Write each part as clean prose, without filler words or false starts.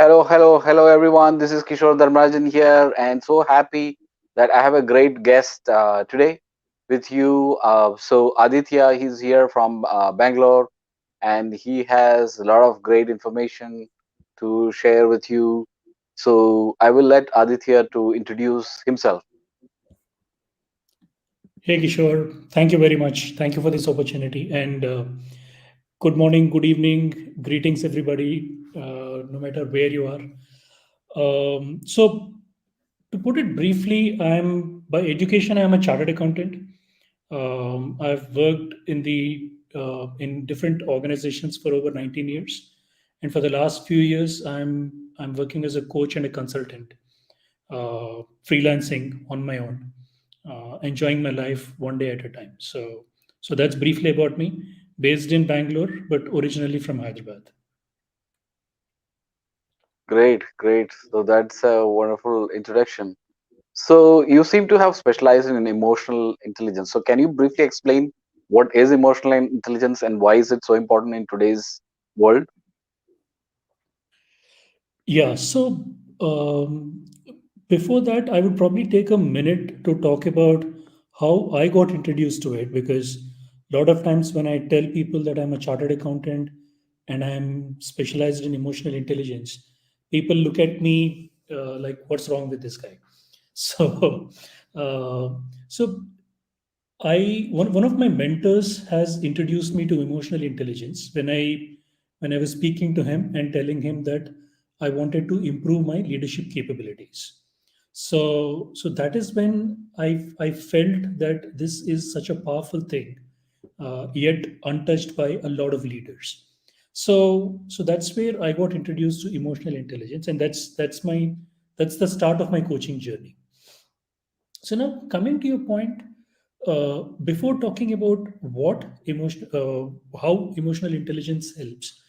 Hello, everyone. This is Kishore Dharmarajan here, and so happy that I have a great guest today with you. So, Aditya, he's here from Bangalore, and he has a lot of great information to share with you. So, I will let Aditya to introduce himself. Hey Kishore, thank you very much. Thank you for this opportunity. And good morning, good evening, greetings everybody, no matter where you are. So, to put it briefly, I'm by education I'm a chartered accountant. I've worked in different organizations for over 19 years, and for the last few years, I'm working as a coach and a consultant, freelancing on my own, enjoying my life one day at a time. So that's briefly about me. Based in Bangalore, but originally from Hyderabad. Great. So, that's a wonderful introduction. So, you seem to have specialized in emotional intelligence. So, can you briefly explain what is emotional intelligence and why is it so important in today's world? Yeah. So before that, I would probably take a minute to talk about how I got introduced to it, because a lot of times when I tell people that I'm a chartered accountant and I'm specialized in emotional intelligence, people look at me like, "What's wrong with this guy?" So, uh, so one of my mentors has introduced me to emotional intelligence when I was speaking to him and telling him that I wanted to improve my leadership capabilities. So that is when I felt that this is such a powerful thing, yet untouched by a lot of leaders. So that's where I got introduced to emotional intelligence, and that's the start of my coaching journey. So now coming to your point, before talking about how emotional intelligence helps,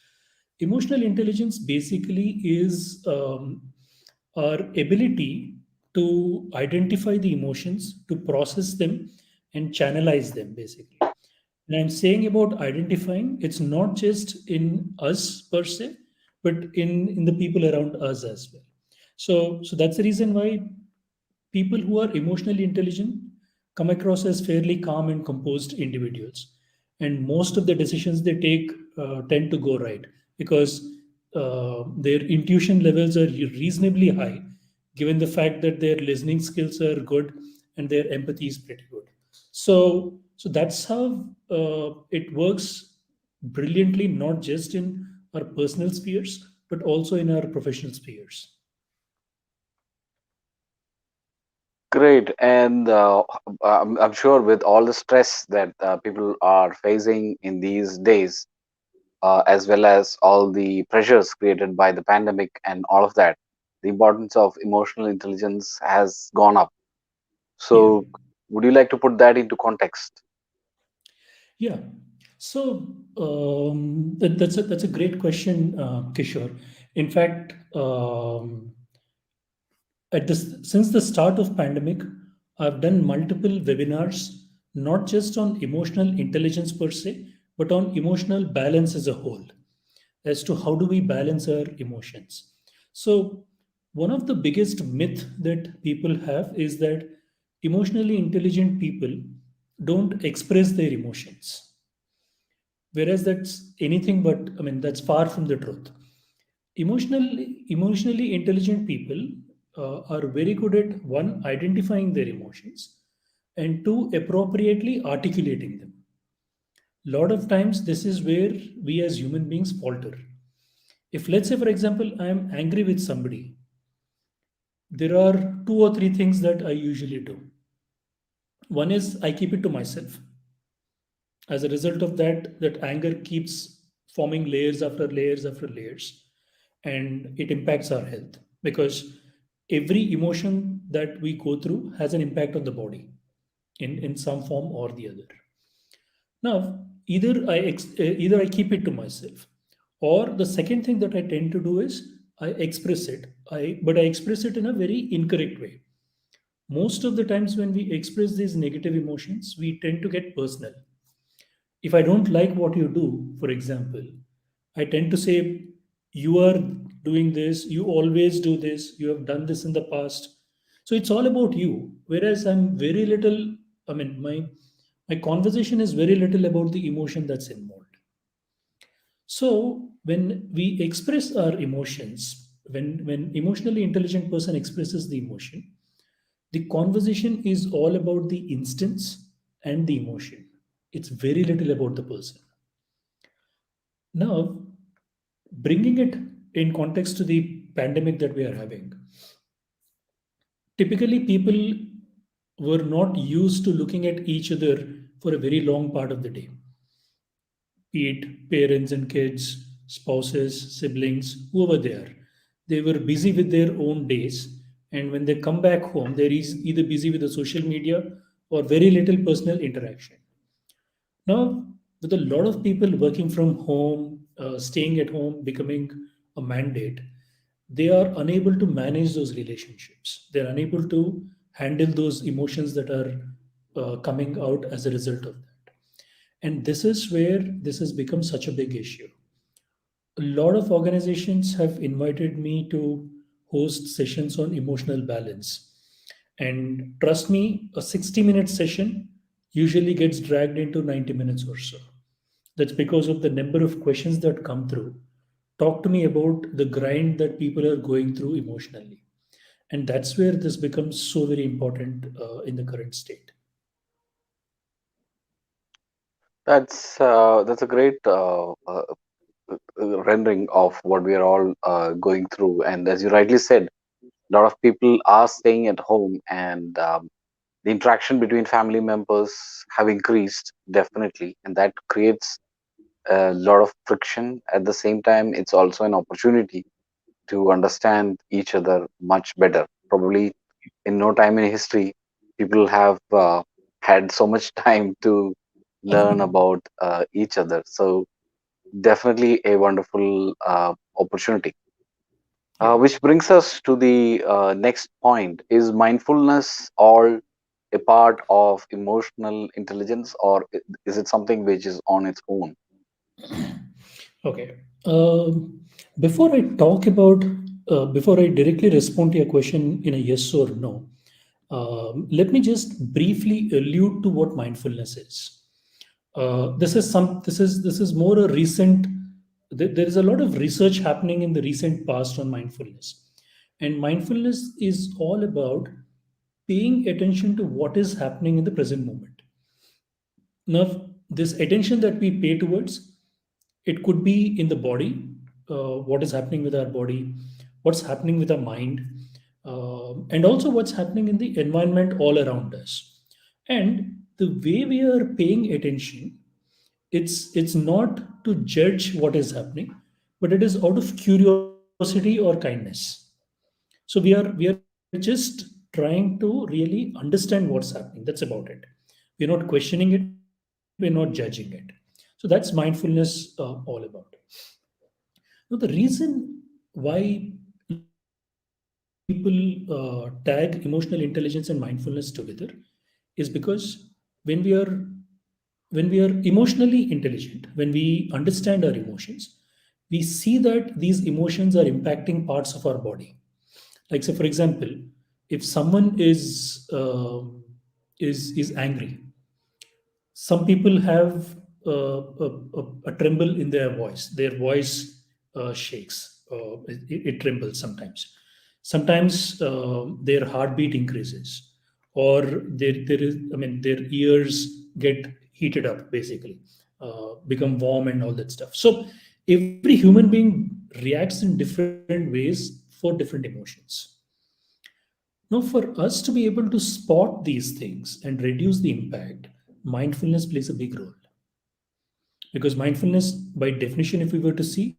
emotional intelligence basically is our ability to identify the emotions, to process them, and channelize them. Basically, and I'm saying about identifying, it's not just in us per se, but in the people around us as well. So that's the reason why people who are emotionally intelligent come across as fairly calm and composed individuals, and most of the decisions they take tend to go right, because their intuition levels are reasonably high, given the fact that their listening skills are good and their empathy is pretty good. So that's how it works brilliantly, not just in our personal spheres, but also in our professional spheres. Great. And I'm sure with all the stress that people are facing in these days, as well as all the pressures created by the pandemic and all of that, the importance of emotional intelligence has gone up. Yeah. So, would you like to put that into context? Yeah. So that's a great question, Kishore. In fact, since the start of pandemic, I've done multiple webinars, not just on emotional intelligence per se, but on emotional balance as a whole, as to how do we balance our emotions. So one of the biggest myth that people have is that emotionally intelligent people don't express their emotions, whereas that's anything but, I mean, that's far from the truth. Emotionally intelligent people are very good at, one, identifying their emotions, and two, appropriately articulating them. A lot of times this is where we as human beings falter. If, let's say, for example, I am angry with somebody, there are two or three things that I usually do. One is I keep it to myself. As a result of that, that anger keeps forming layers after layers after layers, and it impacts our health, because every emotion that we go through has an impact on the body in some form or the other. Now, either I keep it to myself, or the second thing that I tend to do is I express it. But I express it in a very incorrect way. Most of the times when we express these negative emotions, we tend to get personal. If I don't like what you do, for example, I tend to say, you are doing this, you always do this, you have done this in the past. So it's all about you. Whereas I'm very little, I mean, my conversation is very little about the emotion that's involved. So when we express our emotions, when emotionally intelligent person expresses the emotion, the conversation is all about the instance and the emotion. It's very little about the person. Now, bringing it in context to the pandemic that we are having, typically people were not used to looking at each other for a very long part of the day, be it parents and kids, spouses, siblings, whoever they are. They were busy with their own days, and when they come back home, they're either busy with the social media or very little personal interaction. Now, with a lot of people working from home, staying at home becoming a mandate, they are unable to manage those relationships. They're unable to handle those emotions that are coming out as a result of that. And this is where this has become such a big issue. A lot of organizations have invited me to host sessions on emotional balance. And trust me, a 60-minute session usually gets dragged into 90 minutes or so. That's because of the number of questions that come through. Talk to me about the grind that people are going through emotionally. And that's where this becomes so very important in the current state. That's a great rendering of what we are all going through. And as you rightly said, a lot of people are staying at home, and the interaction between family members have increased definitely, and that creates a lot of friction. At the same time, it's also an opportunity to understand each other much better. Probably in no time in history, people have had so much time to learn about each other. So definitely a wonderful opportunity. Yeah. Which brings us to the next point. Is mindfulness all a part of emotional intelligence, or is it something which is on its own? Okay. Before I talk about, before I directly respond to your question in a yes or no, let me just briefly allude to what mindfulness is. This is more a recent. There is a lot of research happening in the recent past on mindfulness, and mindfulness is all about paying attention to what is happening in the present moment. Now, this attention that we pay towards, it could be in the body, what is happening with our body, what's happening with our mind, and also what's happening in the environment all around us. And the way we are paying attention, it's not to judge what is happening, but it is out of curiosity or kindness. So we are just trying to really understand what's happening. That's about it. We're not questioning it, we're not judging it. So that's mindfulness all about. Now, the reason why a lot of people tag emotional intelligence and mindfulness together is because when we are emotionally intelligent, when we understand our emotions, we see that these emotions are impacting parts of our body. Like, say, for example, if someone is angry, some people have a tremble in their voice. Their voice shakes. It trembles sometimes. Sometimes their heartbeat increases, or there is. I mean, their ears get heated up, basically, become warm and all that stuff. So every human being reacts in different ways for different emotions. Now, for us to be able to spot these things and reduce the impact, mindfulness plays a big role. Because mindfulness, by definition, if we were to see,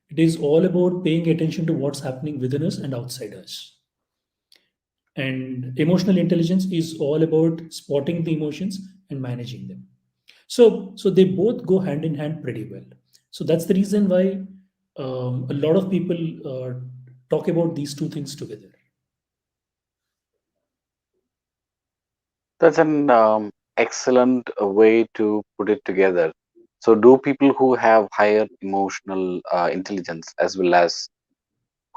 it is all about paying attention to what's happening within us and outside us. And emotional intelligence is all about spotting the emotions and managing them. So they both go hand in hand pretty well. So that's the reason why a lot of people talk about these two things together. That's an excellent way to put it together. So, do people who have higher emotional intelligence as well as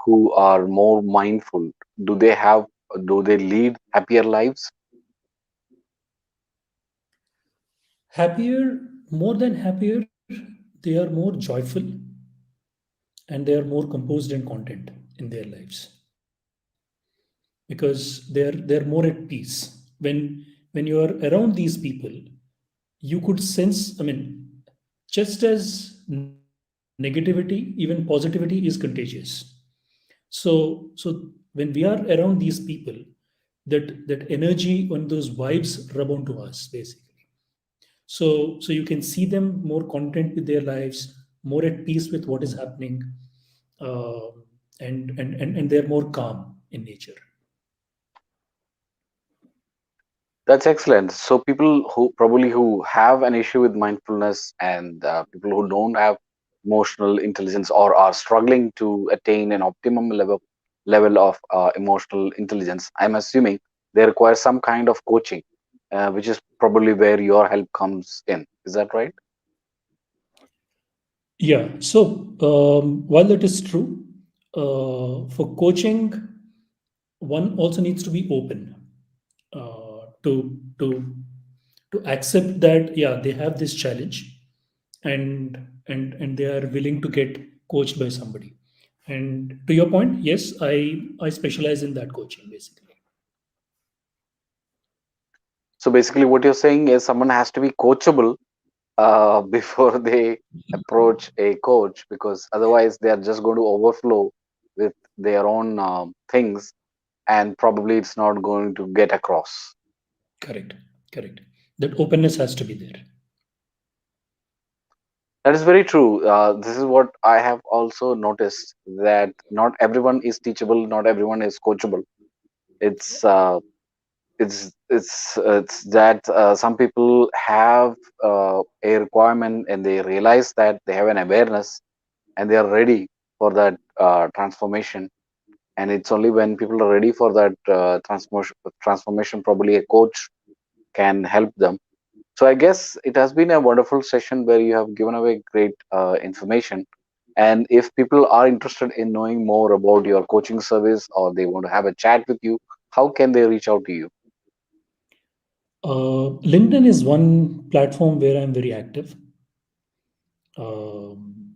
who are more mindful, do they have, do they lead happier lives? Happier, more than happier, they are more joyful and they are more composed and content in their lives because they're more at peace. When you are around these people, you could sense, I mean, just as negativity, even positivity is contagious. So when we are around these people, that energy and those vibes rub onto us basically. So you can see them more content with their lives, more at peace with what is happening, uh, and they're more calm in nature. That's excellent. So people who probably who have an issue with mindfulness, and people who don't have emotional intelligence or are struggling to attain an optimum level of emotional intelligence, I'm assuming they require some kind of coaching, which is probably where your help comes in. Is that right? Yeah. So while that is true, for coaching, one also needs to be open to accept that yeah they have this challenge, and they are willing to get coached by somebody. And to your point, yes, I specialize in that coaching basically. So basically, what you're saying is someone has to be coachable before they approach a coach, because otherwise they are just going to overflow with their own things, and probably it's not going to get across. Correct. Correct. That openness has to be there. That is very true. This is what I have also noticed, that not everyone is teachable, not everyone is coachable. It's it's that some people have a requirement, and they realize that they have an awareness, and they are ready for that transformation. And it's only when people are ready for that transformation, probably a coach can help them. So I guess it has been a wonderful session where you have given away great information. And if people are interested in knowing more about your coaching service, or they want to have a chat with you, how can they reach out to you? LinkedIn is one platform where I'm very active. I'm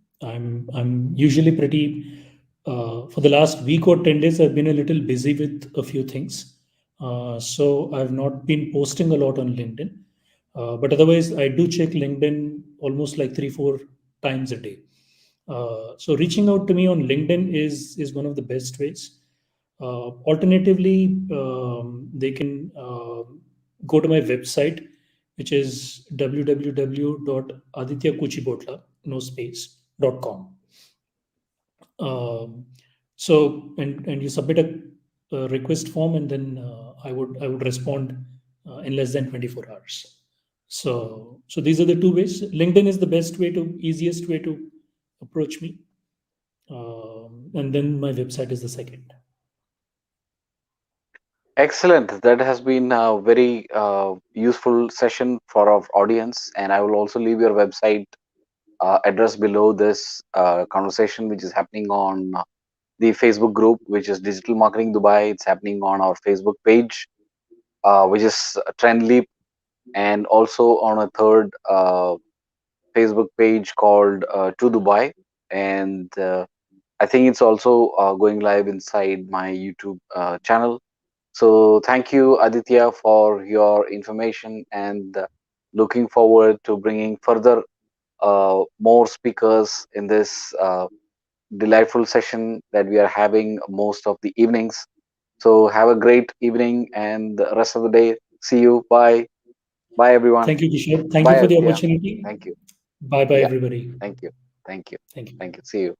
usually pretty. For the last week or 10 days, I've been a little busy with a few things, so I've not been posting a lot on LinkedIn. But otherwise, I do check LinkedIn almost like 3-4 times a day. So reaching out to me on LinkedIn is one of the best ways. Alternatively, they can go to my website, which is www.adityakuchibhotla, no space, .com. Um, and you submit a request form, and then I would respond in less than 24 hours. So these are the two ways. LinkedIn is the best way to easiest way to approach me, and then my website is the second. Excellent. That has been a very useful session for our audience. And I will also leave your website address below this conversation, which is happening on the Facebook group, which is Digital Marketing Dubai. It's happening on our Facebook page, which is Trendleap, and also on a third Facebook page called To Dubai. And I think it's also going live inside my YouTube channel. So thank you, Aditya, for your information, and looking forward to bringing further more speakers in this delightful session that we are having most of the evenings. So have a great evening and the rest of the day. See you. Bye. Bye, everyone. Thank you, Kishore. Thank you Bye, for the Aditya. opportunity. Thank you. Bye bye, Yeah. everybody. Thank you. Thank you. Thank you. Thank you. See you.